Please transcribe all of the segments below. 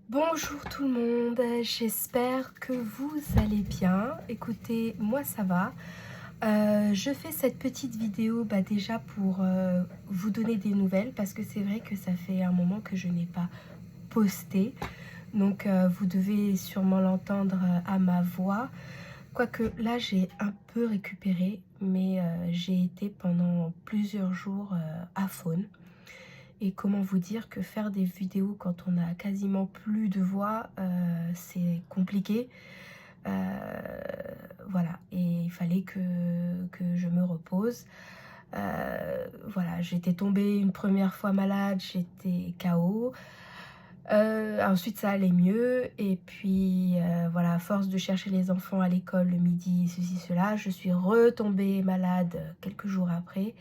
Bonjour tout le monde, j'espère que vous allez bien. Écoutez, moi ça va. Je fais cette petite vidéo déjà pour vous donner des nouvelles parce que c'est vrai que ça fait un moment que je n'ai pas posté. Donc vous devez sûrement l'entendre à ma voix. Quoique là j'ai un peu récupéré, mais j'ai été pendant plusieurs jours à faune. Et comment vous dire que faire des vidéos quand on a quasiment plus de voix, c'est compliqué. Voilà, et il fallait que je me repose. Voilà, j'étais tombée une première fois malade, j'étais KO. Ensuite ça allait mieux et puis voilà, à force de chercher les enfants à l'école le midi, ceci, cela, je suis retombée malade quelques jours après.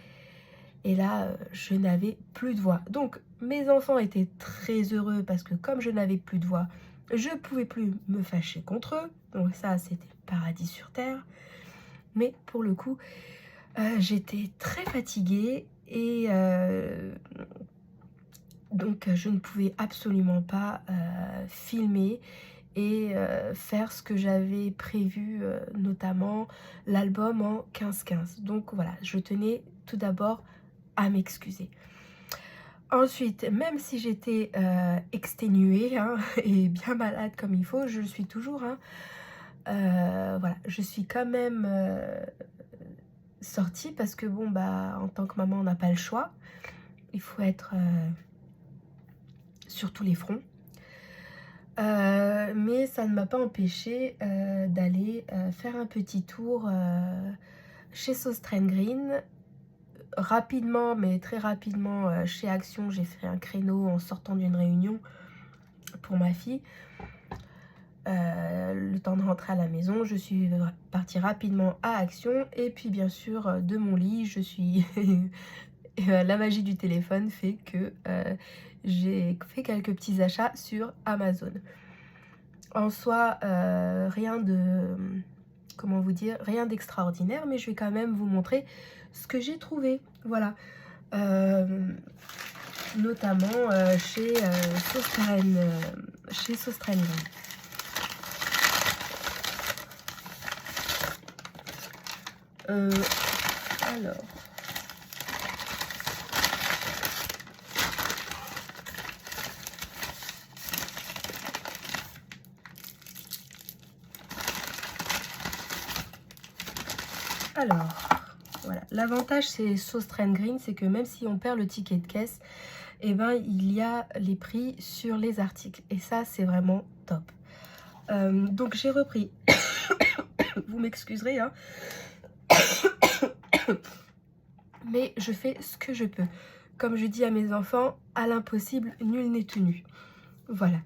Et là, je n'avais plus de voix. Donc, mes enfants étaient très heureux parce que comme je n'avais plus de voix, je ne pouvais plus me fâcher contre eux. Donc ça, c'était paradis sur terre. Mais pour le coup, j'étais très fatiguée et donc je ne pouvais absolument pas filmer et faire ce que j'avais prévu, notamment l'album en 15-15. Donc voilà, je tenais tout d'abord à m'excuser. Ensuite, même si j'étais exténuée hein, et bien malade comme il faut, je le suis toujours, hein, voilà, je suis quand même sortie parce que bon, en tant que maman, on n'a pas le choix. Il faut être sur tous les fronts. Mais ça ne m'a pas empêché d'aller faire un petit tour chez Sauce Green. Rapidement, mais très rapidement, chez Action, j'ai fait un créneau en sortant d'une réunion pour ma fille. Le temps de rentrer à la maison, je suis partie rapidement à Action. Et puis bien sûr, de mon lit, je suis... la magie du téléphone fait que j'ai fait quelques petits achats sur Amazon. En soi, rien de... Comment vous dire, rien d'extraordinaire, mais je vais quand même vous montrer ce que j'ai trouvé. Voilà. Notamment chez Sauce Green. Euh, alors, voilà. L'avantage c'est Sauce Green, c'est que même si on perd le ticket de caisse, et ben il y a les prix sur les articles. Et ça, c'est vraiment top. Donc j'ai repris. Vous m'excuserez, hein. Mais je fais ce que je peux. Comme je dis à mes enfants, à l'impossible, nul n'est tenu. Voilà.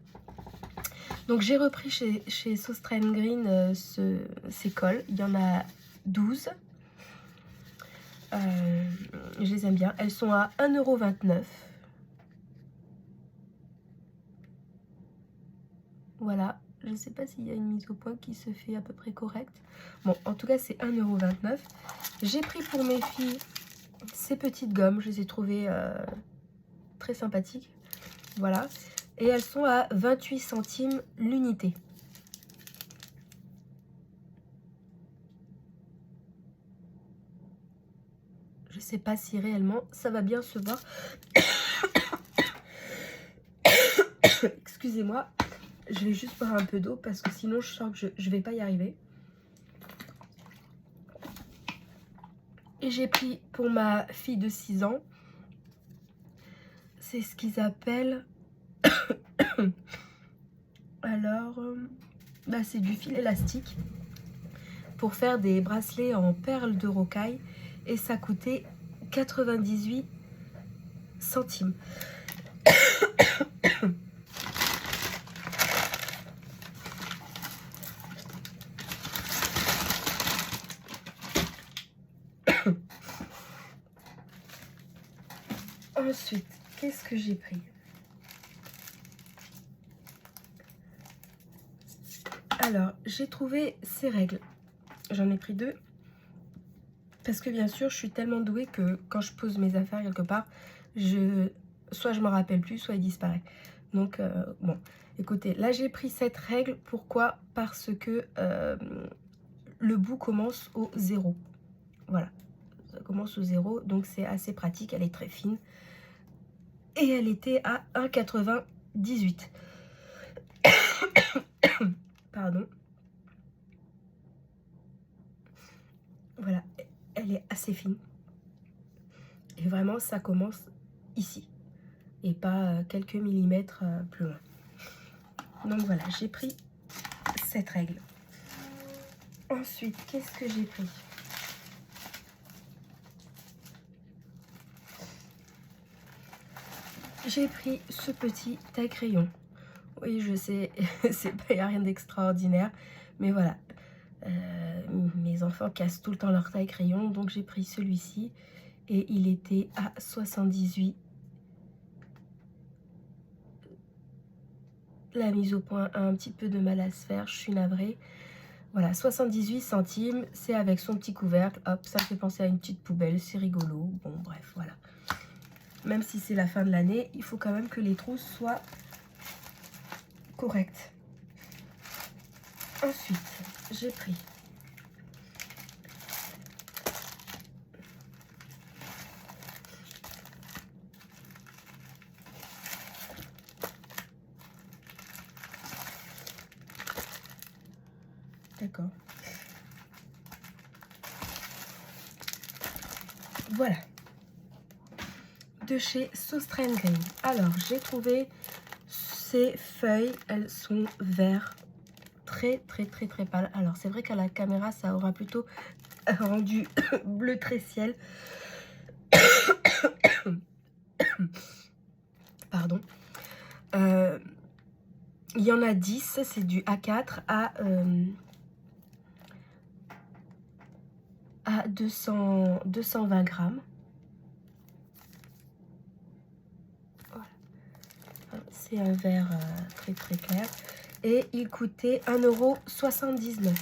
Donc j'ai repris chez Sauce Green ces cols. Il y en a 12. Je les aime bien. Elles sont à 1,29 €. Voilà. Je ne sais pas s'il y a une mise au point qui se fait à peu près correcte. Bon, en tout cas, c'est 1,29 €. J'ai pris pour mes filles ces petites gommes. Je les ai trouvées très sympathiques. Voilà. Et elles sont à 28 centimes l'unité. Je ne sais pas si réellement ça va bien se voir. Excusez-moi, je vais juste boire un peu d'eau parce que sinon je sens que je ne vais pas y arriver. Et j'ai pris pour ma fille de 6 ans, c'est ce qu'ils appellent... Alors, c'est du fil élastique pour faire des bracelets en perles de rocaille. Et ça coûtait 98 centimes. Ensuite, qu'est-ce que j'ai pris? Alors, j'ai trouvé ces règles. J'en ai pris 2. Parce que bien sûr, je suis tellement douée que quand je pose mes affaires quelque part, je soit je me rappelle plus, soit il disparaît. Donc bon, écoutez, là j'ai pris cette règle. Pourquoi? Parce que le bout commence au 0. Voilà, ça commence au 0, donc c'est assez pratique. Elle est très fine et elle était à 1,98. Pardon. Voilà, elle est assez fine. Et vraiment, ça commence ici. Et pas quelques millimètres plus loin. Donc voilà, j'ai pris cette règle. Ensuite, qu'est-ce que j'ai pris? J'ai pris ce petit taille-crayon. Oui, je sais, c'est pas, y a rien d'extraordinaire. Mais voilà, mes enfants cassent tout le temps leur taille-crayon. Donc j'ai pris celui-ci. Et il était à 78. La mise au point a un petit peu de mal à se faire, je suis navrée. Voilà, 78 centimes, c'est avec son petit couvercle. Hop, ça me fait penser à une petite poubelle, c'est rigolo. Bon, bref, voilà. Même si c'est la fin de l'année, il faut quand même que les trousses soient correctes. Ensuite, j'ai pris d'accord. Voilà. De chez Sauce-Train Green. Alors, j'ai trouvé ces feuilles, elles sont vertes, très pâles. Alors, c'est vrai qu'à la caméra, ça aura plutôt rendu bleu très ciel. Pardon. Il y en a 10, c'est du A4 à 220 grammes. Voilà. C'est un vert très clair. Et il coûtait 1,79 €.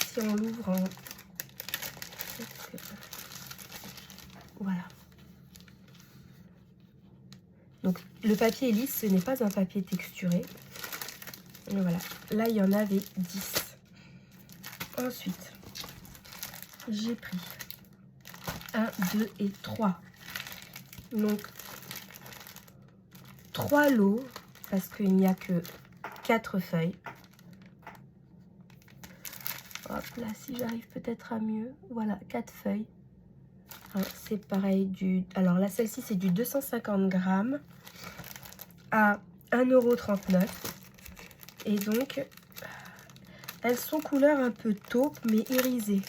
Si on l'ouvre en... Voilà. Donc le papier est lisse, ce n'est pas un papier texturé. Et voilà. Là, il y en avait 10. Ensuite, j'ai pris 1, 2 et 3. Donc 3 lots, parce qu'il n'y a que 4 feuilles. Hop là, si j'arrive peut-être à mieux. Voilà, 4 feuilles. C'est pareil, alors là, celle-ci, c'est du 250 grammes à 1,39 €. Et donc, elles sont couleur un peu taupe, mais irisée.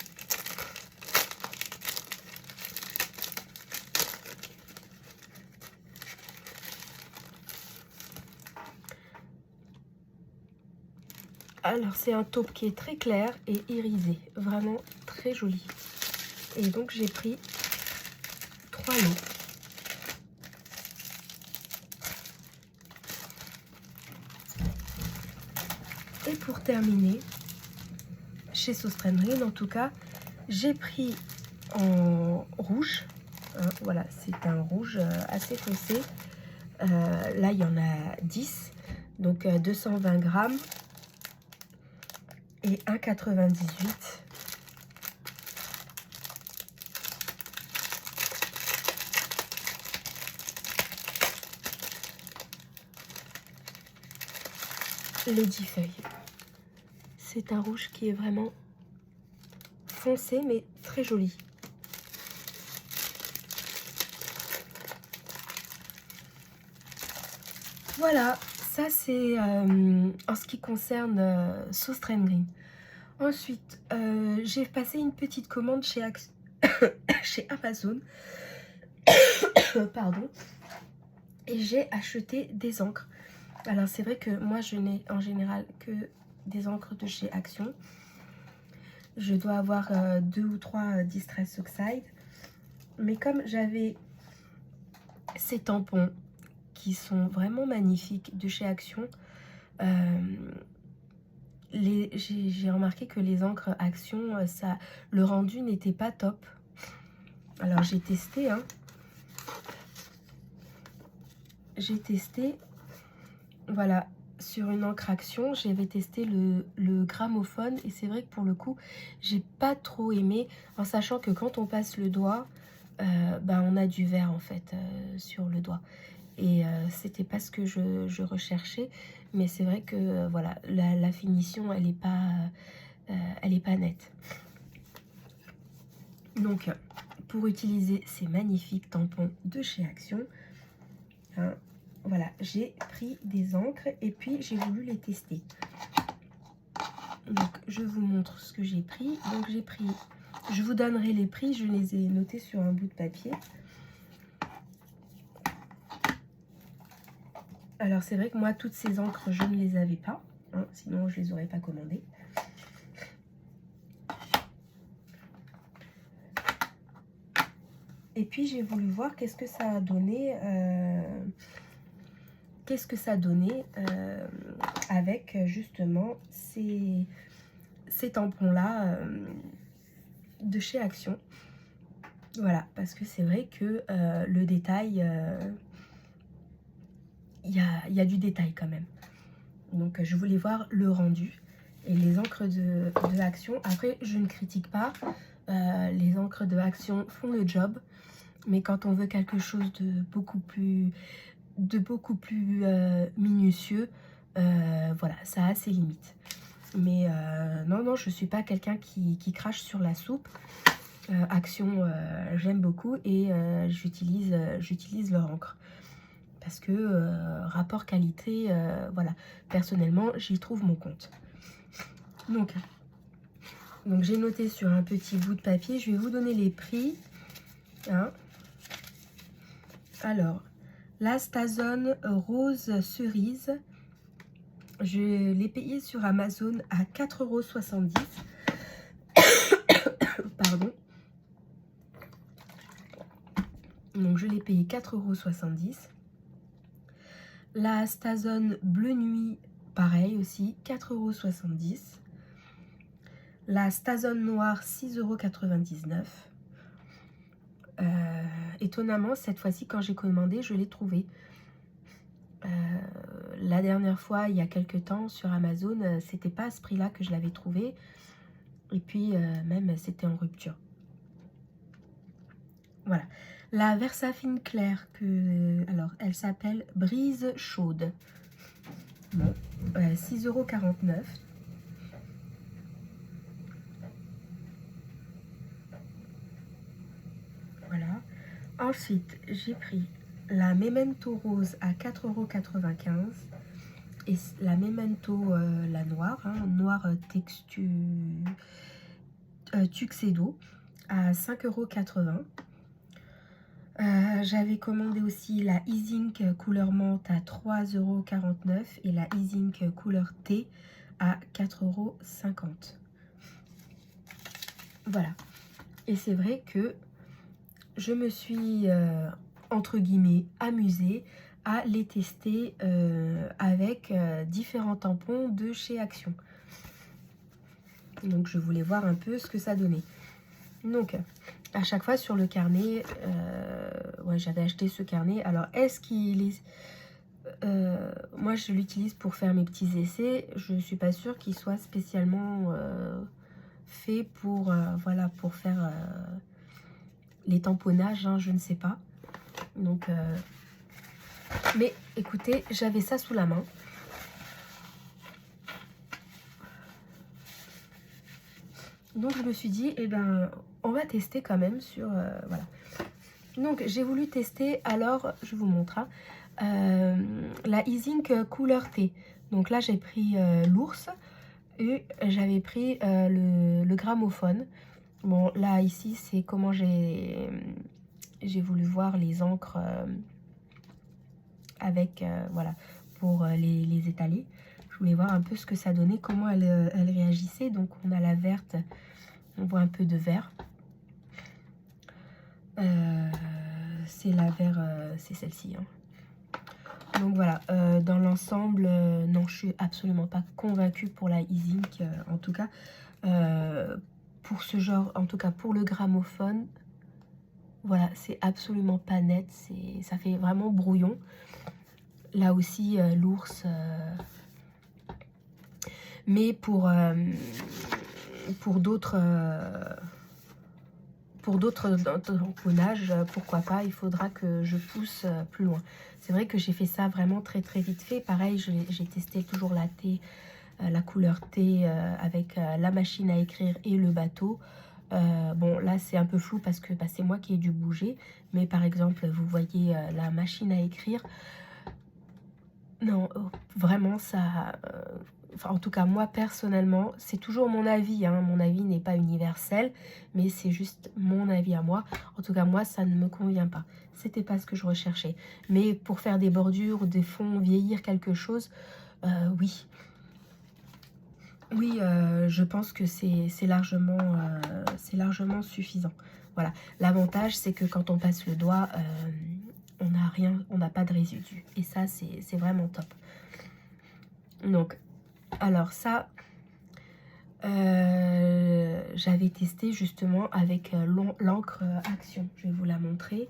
Alors, c'est un taupe qui est très clair et irisé. Vraiment très joli. Et donc, j'ai pris 3 lots. Et pour terminer, chez Sauce-Train Green, en tout cas, j'ai pris en rouge. Voilà, c'est un rouge assez foncé. Là, il y en a 10. Donc, 220 grammes. Et 1,98 €. Les 10 feuilles. C'est un rouge qui est vraiment foncé, mais très joli. Voilà, ça c'est en ce qui concerne Sauce-Train Green. Ensuite, j'ai passé une petite commande chez, chez Amazon. Pardon. Et j'ai acheté des encres. Alors c'est vrai que moi je n'ai en général que des encres de chez Action. Je dois avoir 2 ou 3 Distress Oxide. Mais comme j'avais ces tampons qui sont vraiment magnifiques de chez Action, j'ai remarqué que les encres Action, le rendu n'était pas top. Alors j'ai testé, hein. J'ai testé, voilà, sur une encre action, j'avais testé le gramophone et c'est vrai que pour le coup, j'ai pas trop aimé, en sachant que quand on passe le doigt, ben, on a du vert en fait sur le doigt. Et c'était pas ce que je recherchais, mais c'est vrai que voilà, la finition, elle est pas nette. Donc, pour utiliser ces magnifiques tampons de chez Action, hein, voilà, j'ai pris des encres et puis j'ai voulu les tester. Donc, je vous montre ce que j'ai pris. Donc, j'ai pris, je vous donnerai les prix, je les ai notés sur un bout de papier. Alors, c'est vrai que moi, toutes ces encres, je ne les avais pas, hein, sinon je les aurais pas commandées. Et puis, j'ai voulu voir qu'est-ce que ça a donné... qu'est-ce que ça donnait avec justement ces tampons-là de chez Action. Voilà, parce que c'est vrai que le détail, il y a du détail quand même. Donc je voulais voir le rendu et les encres de Action. Après, je ne critique pas, les encres de Action font le job, mais quand on veut quelque chose de beaucoup plus minutieux, voilà, ça a ses limites. Mais non, non, je suis pas quelqu'un qui crache sur la soupe. Action, j'aime beaucoup et j'utilise leur encre. Parce que rapport qualité, voilà, personnellement, j'y trouve mon compte. Donc j'ai noté sur un petit bout de papier, je vais vous donner les prix. Hein. Alors, la Stazone rose cerise, je l'ai payé sur Amazon à 4,70 €. Pardon. Donc je l'ai payé 4,70 €. La Stazone bleu nuit, pareil aussi, 4,70 €. La Stazone noire, 6,99 €. Étonnamment, cette fois-ci, quand j'ai commandé, je l'ai trouvé. La dernière fois, il y a quelques temps, sur Amazon, c'était pas à ce prix-là que je l'avais trouvé. Et puis, même, c'était en rupture. Voilà. La Versafine claire, alors, elle s'appelle Brise chaude. Bon, 6,49 €. Voilà. Ensuite, j'ai pris la Memento rose à 4,95 € et la Memento, la noire, hein, noire Tuxedo à 5,80 €. J'avais commandé aussi la Easink couleur menthe à 3,49 € et la Easink couleur thé à 4,50 €. Voilà. Et c'est vrai que je me suis, entre guillemets, amusée à les tester avec différents tampons de chez Action. Donc, je voulais voir un peu ce que ça donnait. Donc, à chaque fois sur le carnet, ouais, j'avais acheté ce carnet. Alors, est-ce qu'il est... moi, je l'utilise pour faire mes petits essais. Je ne suis pas sûre qu'il soit spécialement fait pour, voilà, pour faire les tamponnages, hein, je ne sais pas. Donc, mais écoutez, j'avais ça sous la main. Donc, je me suis dit, eh ben, on va tester quand même sur... voilà. Donc, j'ai voulu tester, alors, je vous montre, hein, la Easink couleur thé. Donc là, j'ai pris l'ours et j'avais pris le gramophone. Bon, là, ici, c'est comment j'ai voulu voir les encres avec, voilà, pour les étaler. Je voulais voir un peu ce que ça donnait, comment elle réagissait. Donc, on a la verte, on voit un peu de vert. C'est la vert, c'est celle-ci. Hein. Donc voilà, dans l'ensemble, non, je suis absolument pas convaincue pour la Easink, en tout cas. Pour ce genre, en tout cas pour le gramophone, Voilà, c'est absolument pas net, ça fait vraiment brouillon. Là aussi, l'ours, mais pour d'autres, tamponnages, pourquoi pas, il faudra que je pousse, plus loin. C'est vrai que j'ai fait ça vraiment très, très vite fait. Pareil, j'ai testé toujours la thé, la couleur thé, avec, la machine à écrire et le bateau. Bon, là, c'est un peu flou parce que, bah, c'est moi qui ai dû bouger. Mais par exemple, vous voyez, la machine à écrire. Non, vraiment ça, enfin, en tout cas, moi, personnellement, c'est toujours mon avis, hein. Mon avis n'est pas universel, mais c'est juste mon avis à moi. En tout cas, moi, ça ne me convient pas. C'était pas ce que je recherchais. Mais pour faire des bordures, des fonds, vieillir quelque chose, oui. Oui, je pense que c'est largement suffisant. Voilà. L'avantage, c'est que quand on passe le doigt, on n'a rien, on n'a pas de résidus. Et ça, c'est vraiment top. Donc, alors ça, j'avais testé justement avec, l'encre, Action. Je vais vous la montrer.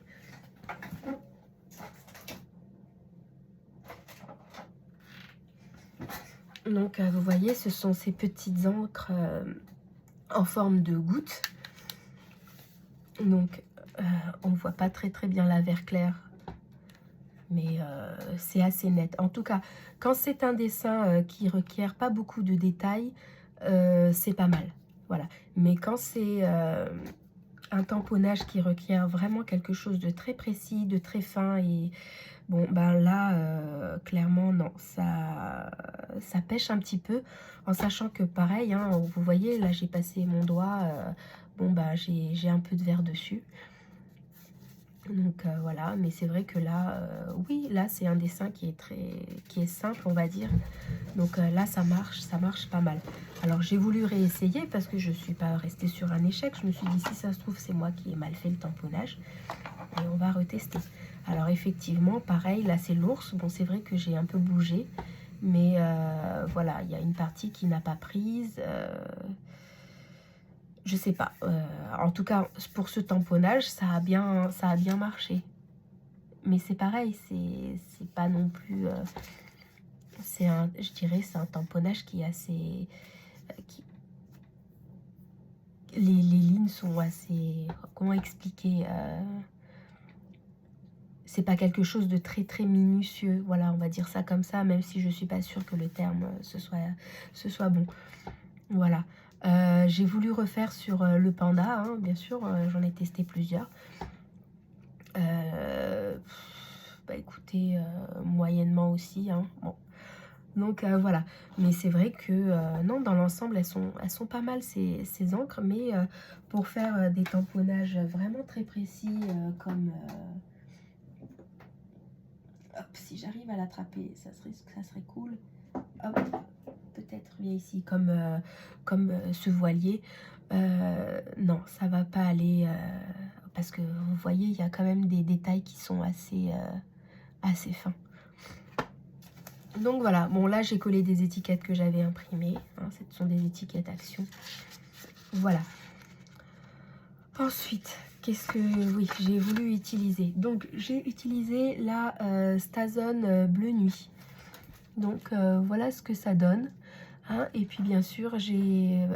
Donc, vous voyez, ce sont ces petites encres, en forme de gouttes. Donc, on ne voit pas très très bien la vert clair, mais c'est assez net. En tout cas, quand c'est un dessin, qui requiert pas beaucoup de détails, c'est pas mal. Voilà. Mais quand c'est, un tamponnage qui requiert vraiment quelque chose de très précis, de très fin, et bon, ben là, clairement, non, ça pêche un petit peu, en sachant que pareil, hein, vous voyez, là, j'ai passé mon doigt, bon, bah, j'ai un peu de verre dessus. Donc, voilà, mais c'est vrai que là, oui, là, c'est un dessin qui est simple, on va dire. Donc, là, ça marche pas mal. Alors, j'ai voulu réessayer parce que je suis pas restée sur un échec. Je me suis dit, si ça se trouve, c'est moi qui ai mal fait le tamponnage. Et on va retester. Alors, effectivement, pareil, là, c'est l'ours. Bon, c'est vrai que j'ai un peu bougé. Mais voilà, il y a une partie qui n'a pas prise. Je sais pas. En tout cas, pour ce tamponnage, ça a bien marché. Mais c'est pareil, c'est pas non plus, je dirais, c'est un tamponnage qui est assez, qui, les lignes sont assez, comment expliquer, c'est pas quelque chose de très très minutieux, voilà, on va dire ça comme ça, même si je suis pas sûre que le terme, ce soit bon. Voilà. J'ai voulu refaire sur, le panda, hein, bien sûr, j'en ai testé plusieurs. Heu, Bah, écoutez, moyennement aussi, hein, bon. Donc, voilà. Mais c'est vrai que, non, dans l'ensemble, elles sont pas mal ces encres, mais pour faire, des tamponnages vraiment très précis, comme, hop, si j'arrive à l'attraper, ça serait cool. Hop, peut-être bien ici, comme, ce voilier. Non, ça va pas aller, parce que vous voyez, il y a quand même des détails qui sont assez fins. Donc voilà, bon là j'ai collé des étiquettes que j'avais imprimées, hein, ce sont des étiquettes Action. Voilà. Ensuite, qu'est-ce que, oui, j'ai voulu utiliser. Donc j'ai utilisé la, Stazone, Bleu Nuit. Donc voilà ce que ça donne, hein. Et puis bien sûr j'ai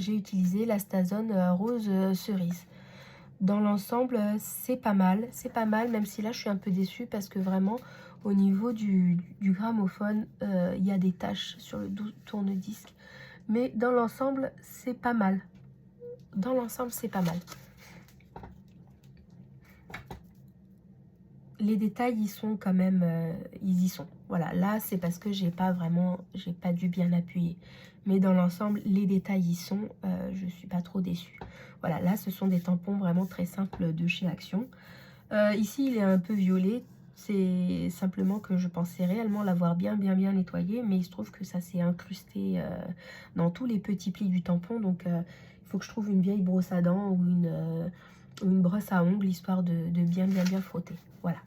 utilisé la Stazone, Rose, Cerise. Dans l'ensemble, c'est pas mal, même si là je suis un peu déçue parce que vraiment au niveau du gramophone, il y a des taches sur le tourne-disque. Mais dans l'ensemble, c'est pas mal. Dans l'ensemble, c'est pas mal. Les détails, ils sont quand même, ils y sont. Voilà, là, c'est parce que j'ai pas dû bien appuyer. Mais dans l'ensemble, les détails y sont, je suis pas trop déçue. Voilà, là, ce sont des tampons vraiment très simples de chez Action. Ici, il est un peu violet. C'est simplement que je pensais réellement l'avoir bien nettoyé, mais il se trouve que ça s'est incrusté, dans tous les petits plis du tampon. Donc, il faut que je trouve une vieille brosse à dents ou une brosse à ongles, histoire de bien frotter. Voilà.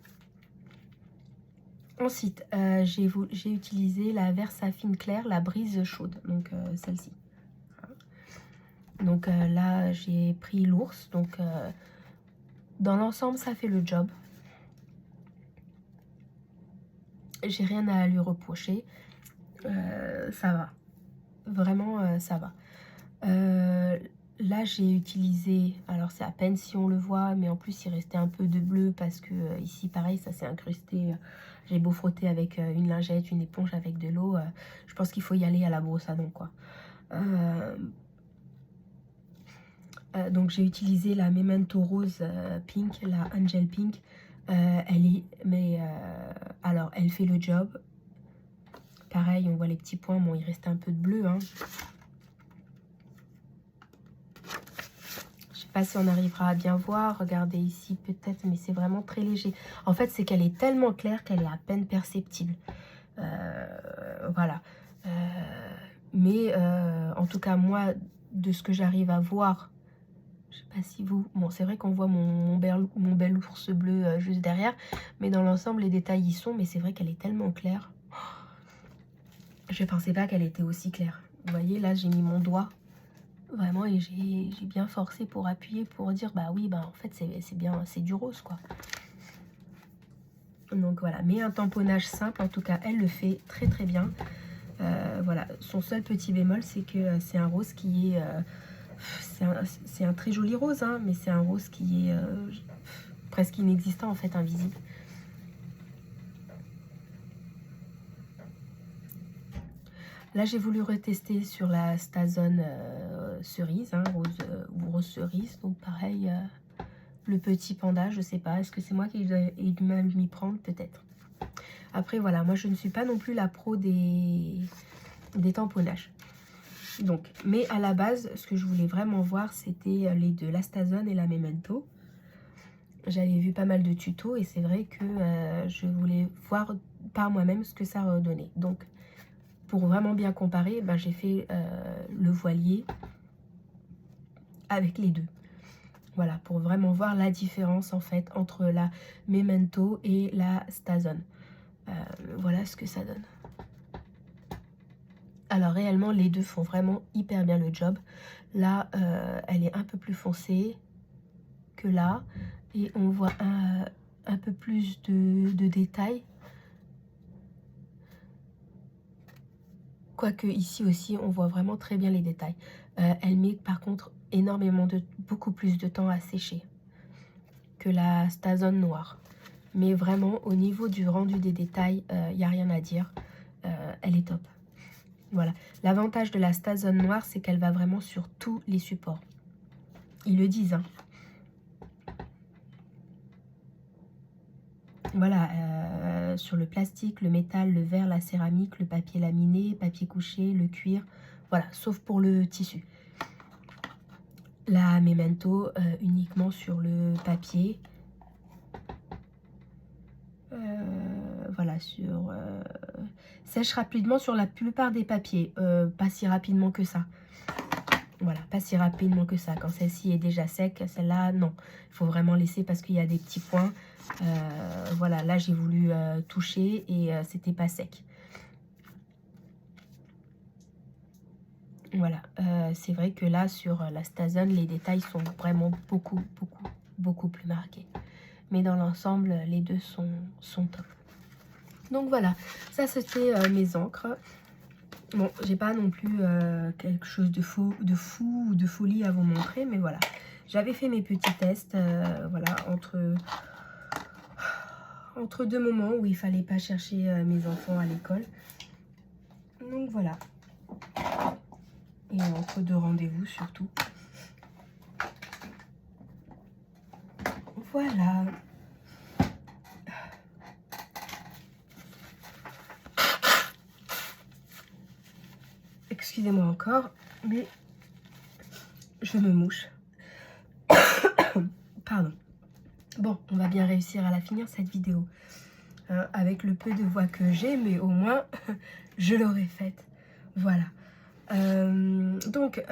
Ensuite, j'ai utilisé la Versafine Claire, la brise chaude, donc celle-ci. Donc là, j'ai pris l'ours, donc Dans l'ensemble, ça fait le job. J'ai rien à lui reprocher. Ça va. Vraiment, ça va. Là, j'ai utilisé... Alors, c'est à peine si on le voit, mais en plus, il restait un peu de bleu parce que ici, pareil, ça s'est incrusté. J'ai beau frotter avec une lingette, une éponge avec de l'eau. Je pense qu'il faut y aller à la brosse à dents, quoi. Donc, j'ai utilisé la Memento Rose Pink, la Angel Pink. Alors, elle fait le job. Pareil, on voit les petits points. Bon, il restait un peu de bleu, hein. Je sais pas si on arrivera à bien voir. Regardez ici peut-être, mais c'est vraiment très léger. En fait, c'est qu'elle est tellement claire qu'elle est à peine perceptible. Voilà. Mais en tout cas, moi, de ce que j'arrive à voir, je sais pas si vous... Bon, c'est vrai qu'on voit mon bel ours bleu juste derrière. Mais dans l'ensemble, les détails y sont. Mais c'est vrai qu'elle est tellement claire. Je pensais pas qu'elle était aussi claire. Vous voyez, là, j'ai mis mon doigt. Vraiment, et j'ai bien forcé pour appuyer, pour dire, bah oui, bah en fait, c'est bien, c'est du rose, quoi. Donc voilà, mais un tamponnage simple, en tout cas, elle le fait très très bien. Voilà, son seul petit bémol, c'est que c'est un rose qui est... c'est un très joli rose, hein, mais c'est un rose qui est presque inexistant, en fait, invisible. Là, j'ai voulu retester sur la Stazone cerise, hein, rose cerise. Donc, pareil, le petit panda, je sais pas. Est-ce que c'est moi qui ai dû m'y prendre? Peut-être. Après, voilà, moi, je ne suis pas non plus la pro des tamponnages. Donc, mais à la base, ce que je voulais vraiment voir, c'était les deux, la Stazone et la Memento. J'avais vu pas mal de tutos et c'est vrai que je voulais voir par moi-même ce que ça redonnait. Donc, pour vraiment bien comparer, ben, j'ai fait le voilier avec les deux. Voilà, pour vraiment voir la différence en fait entre la Memento et la Stazone. Voilà ce que ça donne. Alors réellement, les deux font vraiment hyper bien le job. Là, elle est un peu plus foncée que là. Et on voit un peu plus de détails. Quoique ici aussi, on voit vraiment très bien les détails. Elle met par contre beaucoup plus de temps à sécher que la Stazone noire. Mais vraiment, au niveau du rendu des détails, il n'y a rien à dire. Elle est top. Voilà. L'avantage de la Stazone noire, c'est qu'elle va vraiment sur tous les supports. Ils le disent, hein. Voilà, sur le plastique, le métal, le verre, la céramique, le papier laminé, papier couché, le cuir. Voilà, sauf pour le tissu. La Memento, uniquement sur le papier. Voilà, sèche rapidement sur la plupart des papiers. Pas si rapidement que ça. Voilà, pas si rapidement que ça. Quand celle-ci est déjà sec, celle-là, non. Il faut vraiment laisser parce qu'il y a des petits points. Voilà, là, j'ai voulu toucher et c'était pas sec. Voilà, c'est vrai que là, sur la Stazone, les détails sont vraiment beaucoup plus marqués. Mais dans l'ensemble, les deux sont top. Donc voilà, ça c'était mes encres. Bon, j'ai pas non plus quelque chose de fou ou de folie à vous montrer, mais voilà. J'avais fait mes petits tests, voilà, entre deux moments où il fallait pas chercher mes enfants à l'école. Donc voilà. Et entre deux rendez-vous surtout. Voilà. Excusez-moi encore, mais je me mouche. Pardon. Bon, on va bien réussir à la finir cette vidéo. Avec le peu de voix que j'ai, mais au moins, je l'aurai faite. Voilà. Donc,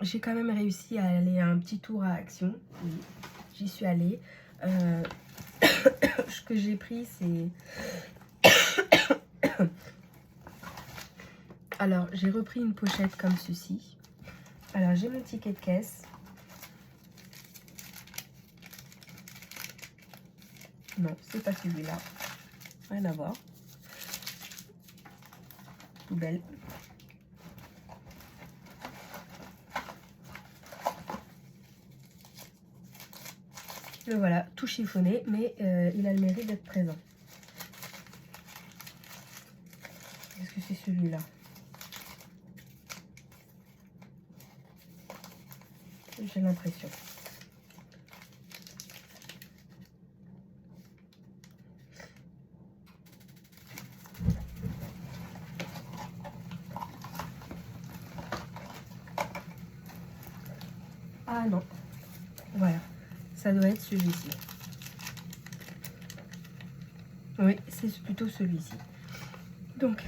j'ai quand même réussi à aller à un petit tour à Action. Oui, j'y suis allée. Ce que j'ai pris, c'est... Alors, j'ai repris une pochette comme ceci. Alors, j'ai mon ticket de caisse. Non, c'est pas celui-là. Rien à voir. Poubelle. Le voilà, tout chiffonné, mais il a le mérite d'être présent. Est-ce que c'est celui-là? J'ai l'impression. Ah non, voilà, ça doit être celui-ci. Oui, c'est plutôt celui-ci. Donc,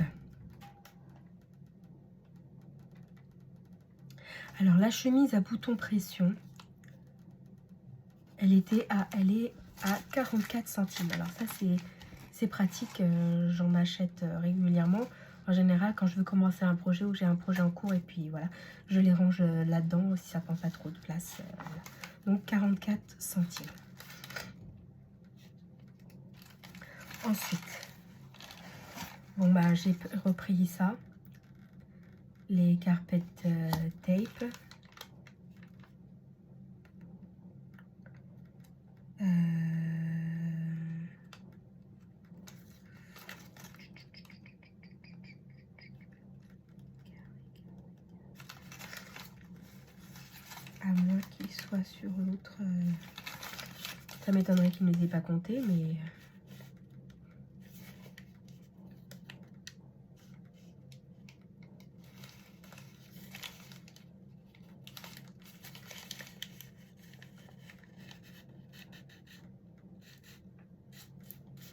alors la chemise à bouton pression, elle est à 44 centimes. Alors ça c'est pratique, j'en achète régulièrement. En général, quand je veux commencer un projet ou j'ai un projet en cours, et puis voilà, je les range là-dedans si ça prend pas trop de place. Voilà. Donc 44 centimes. Ensuite, bon bah j'ai repris ça, les carpet tape. À moins qu'il soit sur l'autre. Ça m'étonnerait qu'il ne les ait pas comptés, mais.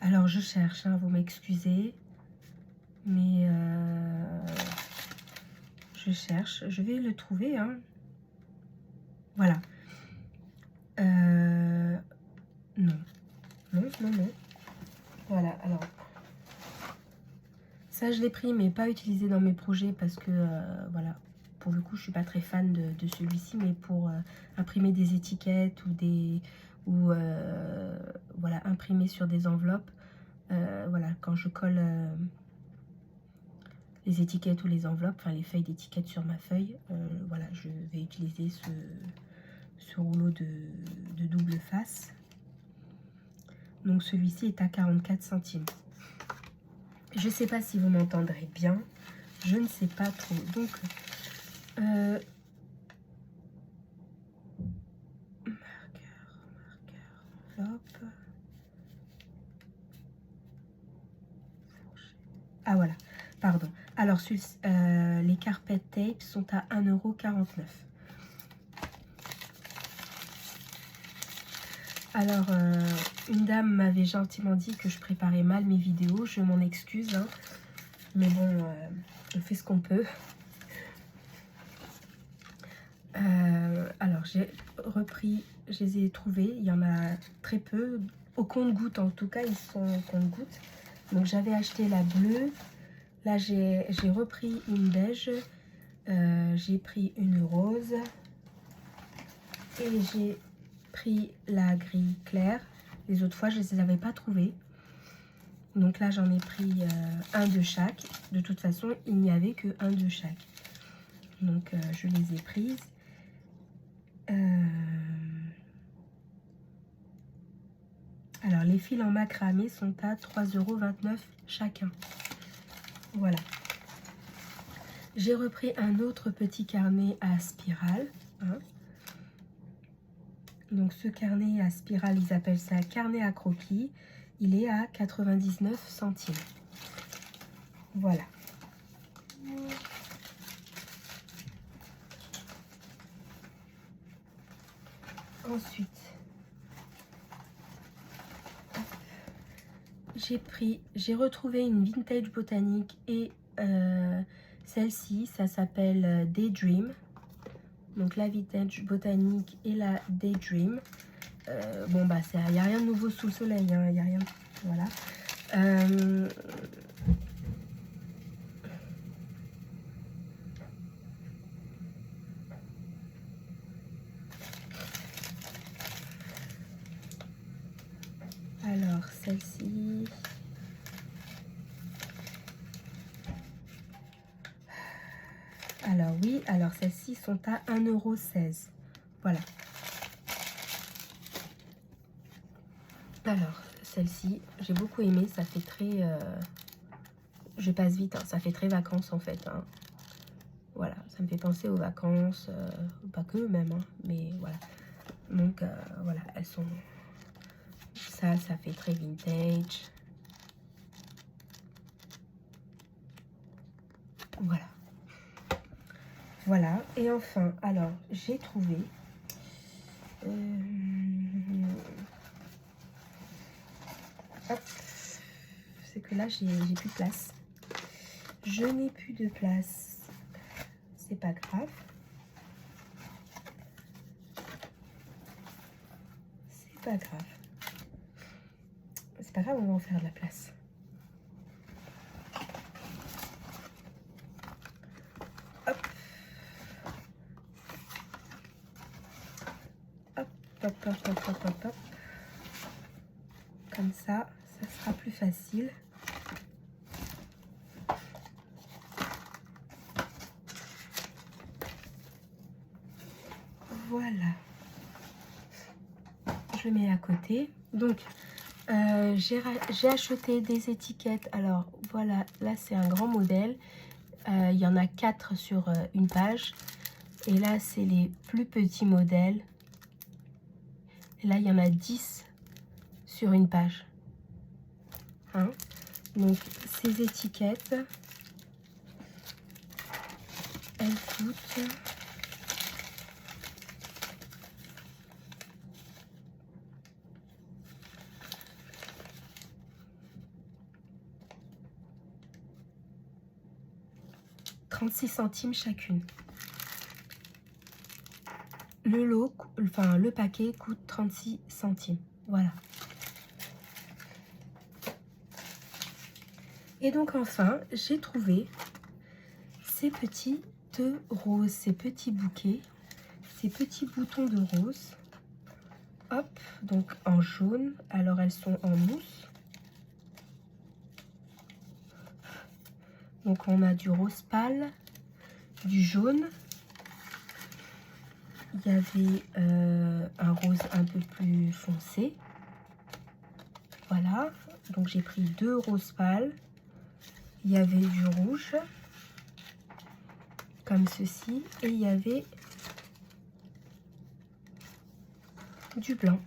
Alors je cherche, hein, vous m'excusez, mais je cherche, je vais le trouver, hein. Voilà. Non, non, non, non. Voilà, alors ça je l'ai pris, mais pas utilisé dans mes projets parce que voilà, pour le coup je suis pas très fan de celui-ci, mais pour imprimer des étiquettes ou des voilà, imprimer sur des enveloppes. Voilà, quand je colle les étiquettes ou les enveloppes, enfin les feuilles d'étiquettes sur ma feuille, voilà, je vais utiliser ce rouleau de double face. Donc celui-ci est à 44 centimes. Je ne sais pas si vous m'entendrez bien, je ne sais pas trop. Donc marqueur, enveloppe. Ah voilà, pardon. Alors les carpet tapes sont à 1,49 €. Alors, une dame m'avait gentiment dit que je préparais mal mes vidéos. Je m'en excuse, hein. Mais bon, on fait ce qu'on peut. Alors, j'ai repris, je les ai trouvés. Il y en a très peu. Au compte-gouttes, en tout cas, ils sont au compte-gouttes. Donc, j'avais acheté la bleue. Là, j'ai repris une beige. J'ai pris une rose. Et j'ai pris la gris claire. Les autres fois, je ne les avais pas trouvées. Donc là, j'en ai pris un de chaque. De toute façon, il n'y avait que un de chaque. Donc, je les ai prises. Alors, les fils en macramé sont à 3,29 € chacun. Voilà. J'ai repris un autre petit carnet à spirale. Hein. Donc, ce carnet à spirale, ils appellent ça carnet à croquis. Il est à 99 centimes. Voilà. Ensuite, j'ai retrouvé une vintage botanique et celle-ci, ça s'appelle Daydream. Donc la vintage botanique et la Daydream. Bon bah il n'y a rien de nouveau sous le soleil, hein, il n'y a rien. Voilà. Alors alors celles-ci sont à 1,16 €. Voilà. Alors, celle-ci, j'ai beaucoup aimé, ça fait très... je passe vite, hein, ça fait très vacances en fait. Hein. Voilà, ça me fait penser aux vacances, pas que même, hein, mais voilà. Donc voilà, elles sont... Ça fait très vintage. Voilà. Voilà, et enfin, alors, j'ai trouvé... hop, c'est que là, j'ai plus de place. Je n'ai plus de place. C'est pas grave. C'est pas grave. C'est pas grave, on va en faire de la place. Hop. Hop, hop, hop, hop, hop, hop, hop. Comme ça sera plus facile. Voilà. Je mets à côté. Donc, j'ai acheté des étiquettes. Alors, voilà, là, c'est un grand modèle. Il y en a 4 sur une page. Et là, c'est les plus petits modèles. Et là, il y en a 10 sur une page. Hein? Donc, ces étiquettes, elles coûtent... $36 centimes chacune. Le lot, enfin le paquet coûte 36 centimes. Voilà. Et donc enfin, j'ai trouvé ces petites roses, ces petits bouquets, ces petits boutons de rose. Hop, donc en jaune. Alors elles sont en mousse. Donc on a du rose pâle, du jaune. Il y avait un rose un peu plus foncé. Voilà, donc j'ai pris 2 roses pâles. Il y avait du rouge, comme ceci, et il y avait du blanc.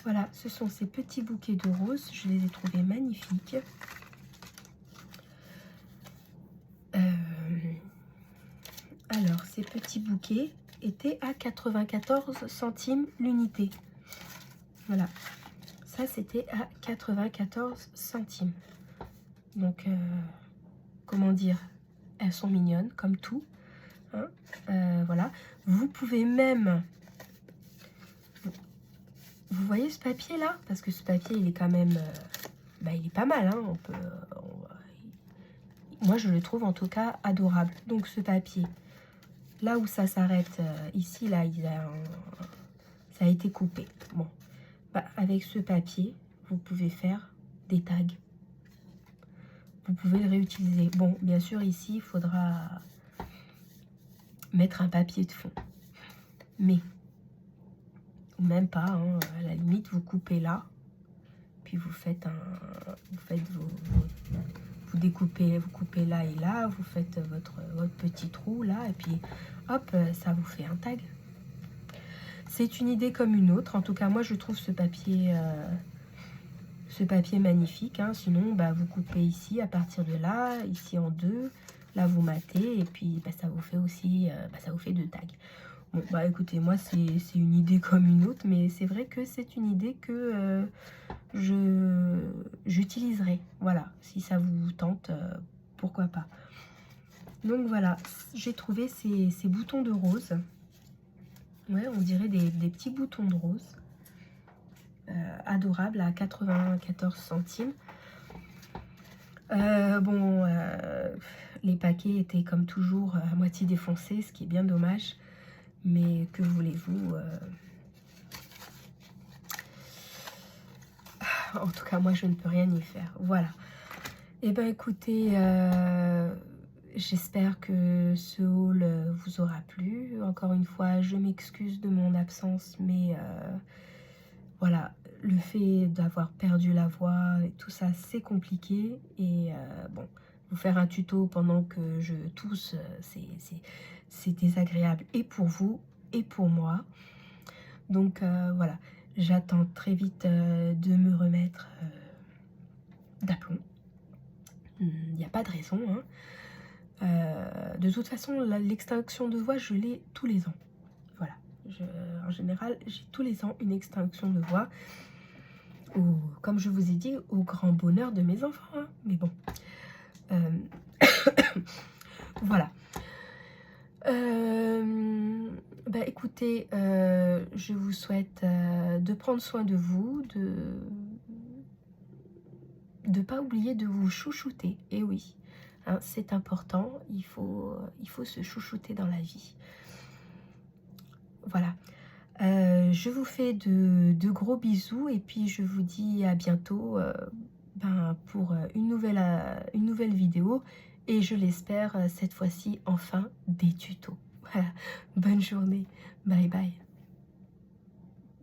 Voilà, ce sont ces petits bouquets de roses. Je les ai trouvés magnifiques. Alors, ces petits bouquets étaient à 94 centimes l'unité. Voilà, ça c'était à 94 centimes. Donc, comment dire, elles sont mignonnes comme tout. Hein, voilà, vous pouvez même... Vous voyez ce papier là? Parce que ce papier, il est quand même... il est pas mal. Hein, moi, je le trouve en tout cas adorable. Donc, ce papier, là où ça s'arrête, ici, là, ça a été coupé. Bon, avec ce papier, vous pouvez faire des tags. Vous pouvez le réutiliser. Bon, bien sûr, ici, il faudra mettre un papier de fond. Mais... même pas, hein, à la limite vous coupez là, puis vous faites vous découpez, vous coupez là et là, vous faites votre petit trou là, et puis hop, ça vous fait un tag. C'est une idée comme une autre. En tout cas, moi je trouve ce papier magnifique. Hein. Sinon, vous coupez ici à partir de là, ici en deux, là vous matez, et puis ça vous fait aussi, ça vous fait 2 tags. Bon, écoutez, moi, c'est une idée comme une autre, mais c'est vrai que c'est une idée que j'utiliserai. Voilà, si ça vous tente, pourquoi pas. Donc voilà, j'ai trouvé ces boutons de rose. Ouais, on dirait des petits boutons de rose. Adorables à 94 centimes. Les paquets étaient comme toujours à moitié défoncés, ce qui est bien dommage. Mais que voulez-vous, en tout cas, moi, je ne peux rien y faire. Voilà. Eh bien, écoutez, J'espère que ce haul vous aura plu. Encore une fois, je m'excuse de mon absence, mais voilà, le fait d'avoir perdu la voix et tout ça, c'est compliqué. Et bon, vous faire un tuto pendant que je tousse, c'est désagréable et pour vous et pour moi. Donc voilà, j'attends très vite de me remettre d'aplomb. Il n'y a pas de raison, hein. De toute façon, l'extinction de voix, je l'ai tous les ans. Voilà. En général, j'ai tous les ans une extinction de voix. Comme je vous ai dit, au grand bonheur de mes enfants. Hein. Mais bon. Euh, voilà. Bah écoutez, je vous souhaite de prendre soin de vous, de ne pas oublier de vous chouchouter. Et oui, hein, c'est important, il faut se chouchouter dans la vie. Voilà. Je vous fais de gros bisous et puis je vous dis à bientôt pour une nouvelle vidéo et je l'espère cette fois-ci enfin des tutos. Voilà. Bonne journée. Bye bye.